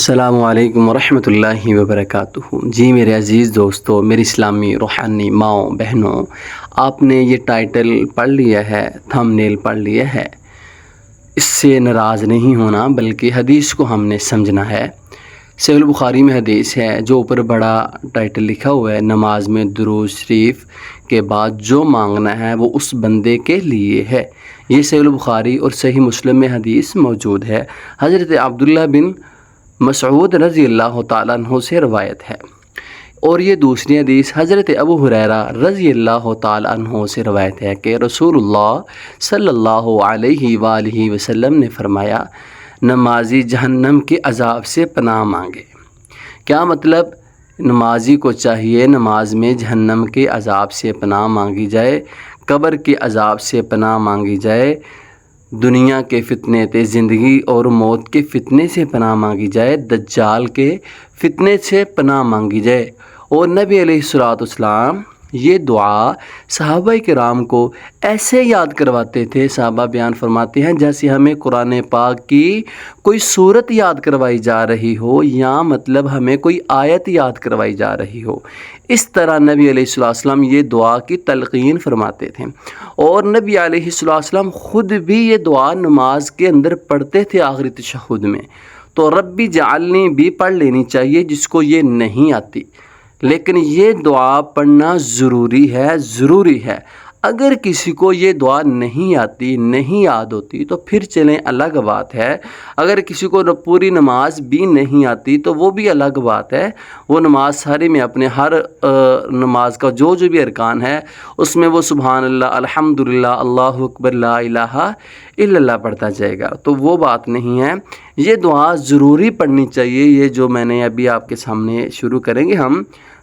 السلام علیکم ورحمۃ اللہ وبرکاتہ۔ جی میرے عزیز دوستو، میری اسلامی روحانی ماؤں بہنوں، آپ نے یہ ٹائٹل پڑھ لیا ہے، تھمبنیل پڑھ لیا ہے۔ اس سے ناراض نہیں ہونا بلکہ حدیث کو ہم نے سمجھنا ہے۔ صحیح البخاری میں حدیث ہے، جو اوپر بڑا ٹائٹل لکھا ہوا ہے، نماز میں درود شریف کے بعد جو مانگنا ہے وہ اس بندے کے لیے ہے۔ یہ صحیح البخاری اور صحیح مسلم میں حدیث موجود ہے۔ حضرت عبداللہ بن مسعود رضی اللہ تعالیٰ عنہ سے روایت ہے، اور یہ دوسری حدیث حضرت ابو ہریرہ رضی اللہ تعالیٰ عنہ سے روایت ہے کہ رسول اللہ صلی اللہ علیہ وآلہ وسلم نے فرمایا، نمازی جہنم کے عذاب سے پناہ مانگے۔ کیا مطلب؟ نمازی کو چاہیے نماز میں جہنم کے عذاب سے پناہ مانگی جائے، قبر کے عذاب سے پناہ مانگی جائے، دنیا کے فتنے تے زندگی اور موت کے فتنے سے پناہ مانگی جائے، دجال کے فتنے سے پناہ مانگی جائے۔ اور نبی علیہ الصلوۃ والسلام یہ دعا صحابہ کرام کو ایسے یاد کرواتے تھے، صحابہ بیان فرماتے ہیں جیسے ہمیں قرآن پاک کی کوئی صورت یاد کروائی جا رہی ہو، یا مطلب ہمیں کوئی آیت یاد کروائی جا رہی ہو۔ اس طرح نبی علیہ الصلوۃ والسلام یہ دعا کی تلقین فرماتے تھے، اور نبی علیہ الصلوۃ والسلام خود بھی یہ دعا نماز کے اندر پڑھتے تھے آخری تشہد میں۔ تو ربی جعلنی بھی پڑھ لینی چاہیے جس کو یہ نہیں آتی، لیکن یہ دعا پڑھنا ضروری ہے۔ اگر کسی کو یہ دعا نہیں آتی، نہیں یاد ہوتی تو پھر چلیں، الگ بات ہے۔ اگر کسی کو پوری نماز بھی نہیں آتی تو وہ بھی الگ بات ہے، وہ نماز ساری میں اپنے ہر نماز کا جو بھی ارکان ہے اس میں وہ سبحان اللہ، الحمدللہ، اللہ اکبر، لا الہ الا اللہ پڑھتا جائے گا، تو وہ بات نہیں ہے۔ یہ دعا ضروری پڑھنی چاہیے، یہ جو میں نے ابھی آپ کے سامنے شروع کریں گے ہم،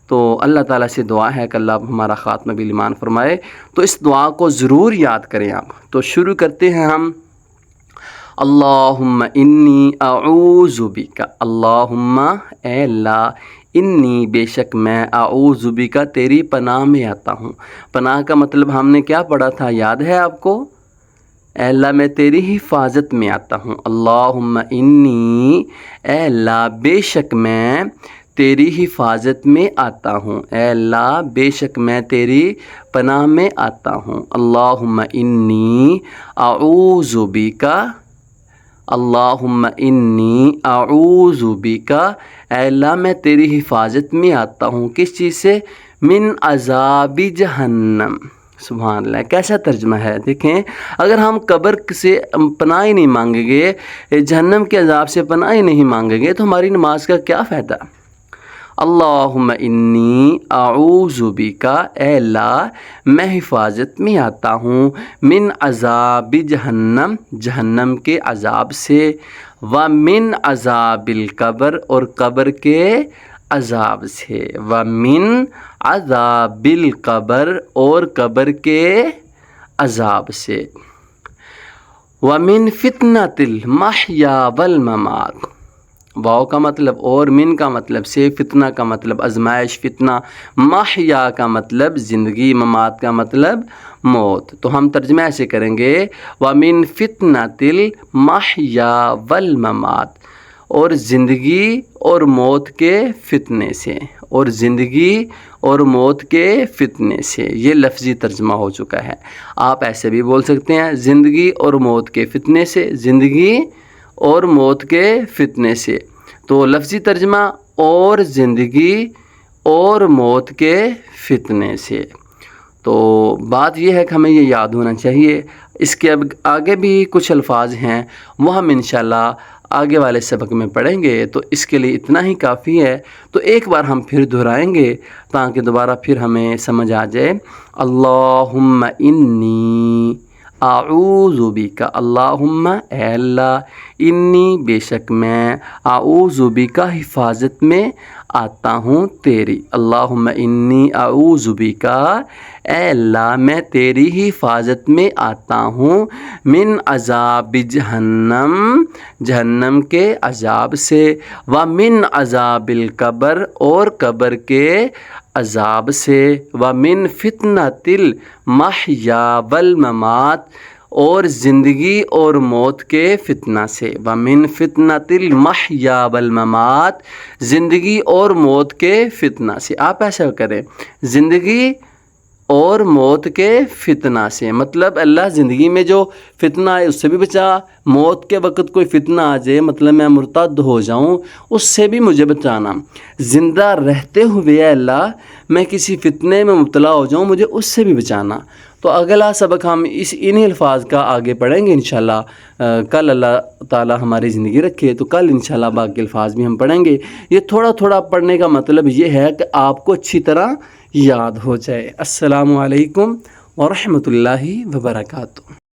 تو اللہ تعالیٰ سے دعا ہے کہ اللہ ہمارا خاتمہ بالایمان فرمائے، تو اس دعا کو ضرور یاد کریں آپ۔ تو شروع کرتے ہیں ہم۔ اللہم انی اعوذ بک، اللہم اے اللہ، انی بے شک میں، اعوذ بک تیری پناہ میں آتا ہوں۔ پناہ کا مطلب ہم نے کیا پڑھا تھا، یاد ہے آپ کو؟ اے اللہ میں تیری حفاظت میں آتا ہوں۔ اللہم انی، اے اللہ بے شک میں تیری حفاظت میں آتا ہوں، اے اللہ بے شک میں تیری پناہ میں آتا ہوں۔ اللہم انی اعوذ بک، اللہم انی اعوذ بک، اے اللہ میں تیری حفاظت میں آتا ہوں، کس چیز سے؟ من عذاب جہنم۔ سبحان اللہ، کیسا ترجمہ ہے دیکھیں۔ اگر ہم قبر سے پناہ ہی نہیں مانگیں گے، جہنم کے عذاب سے پناہ ہی نہیں مانگیں گے، تو ہماری نماز کا کیا فائدہ؟ اللہم انی اعوذ بک، اے اللہ میں حفاظت میں آتا ہوں، من عذاب جہنم، جہنم کے عذاب سے، ومن عذاب القبر، اور قبر کے عذاب سے، ومن عذاب القبر، اور قبر کے عذاب سے، ومن فتنۃ المحیا والممات۔ واو کا مطلب اور، من کا مطلب سے، فتنہ کا مطلب آزمائش، فتنہ، محیا کا مطلب زندگی، ممات کا مطلب موت۔ تو ہم ترجمہ ایسے کریں گے، وَمِن فِتْنَةِ الْمَحْيَا وَالْمَمَاتِ، اور زندگی اور موت کے فتنے سے، اور زندگی اور موت کے فتنے سے۔ یہ لفظی ترجمہ ہو چکا ہے۔ آپ ایسے بھی بول سکتے ہیں، زندگی اور موت کے فتنے سے، زندگی اور موت کے فتنے سے۔ تو لفظی ترجمہ، اور زندگی اور موت کے فتنے سے۔ تو بات یہ ہے کہ ہمیں یہ یاد ہونا چاہیے۔ اس کے اب آگے بھی کچھ الفاظ ہیں، وہ ہم انشاءاللہ آگے والے سبق میں پڑھیں گے، تو اس کے لیے اتنا ہی کافی ہے۔ تو ایک بار ہم پھر دہرائیں گے تاکہ دوبارہ پھر ہمیں سمجھ آ جائے۔ اللہم انی اعوذ بک، اللہم اے اللہ، انی بے شک میں، اعوذ بک حفاظت میں آتا ہوں تیری، اللہم انی اعوذ بک، اے اللہ میں تیری حفاظت میں آتا ہوں، من عذاب جہنم، جہنم کے عذاب سے، ومن عذاب القبر، اور قبر کے عذاب سے، ومن فتنۃ المحیا والممات، اور زندگی اور موت کے فتنہ سے، وَمِن فِتْنَةِ الْمَحْيَا وَالْمَمَات، زندگی اور موت کے فتنہ سے۔ آپ ایسا کریں، زندگی اور موت کے فتنہ سے، مطلب اللہ زندگی میں جو فتنہ ہے اس سے بھی بچا، موت کے وقت کوئی فتنہ آ جائے، مطلب میں مرتد ہو جاؤں، اس سے بھی مجھے بچانا۔ زندہ رہتے ہوئے اے اللہ میں کسی فتنے میں مبتلا ہو جاؤں، مجھے اس سے بھی بچانا۔ تو اگلا سبق ہم انہی الفاظ کا آگے پڑھیں گے انشاءاللہ۔ کل اللہ تعالی ہماری زندگی رکھے تو کل انشاءاللہ باقی الفاظ بھی ہم پڑھیں گے۔ یہ تھوڑا تھوڑا پڑھنے کا مطلب یہ ہے کہ آپ کو اچھی طرح یاد ہو جائے۔ السلام علیکم ورحمۃ اللہ وبرکاتہ۔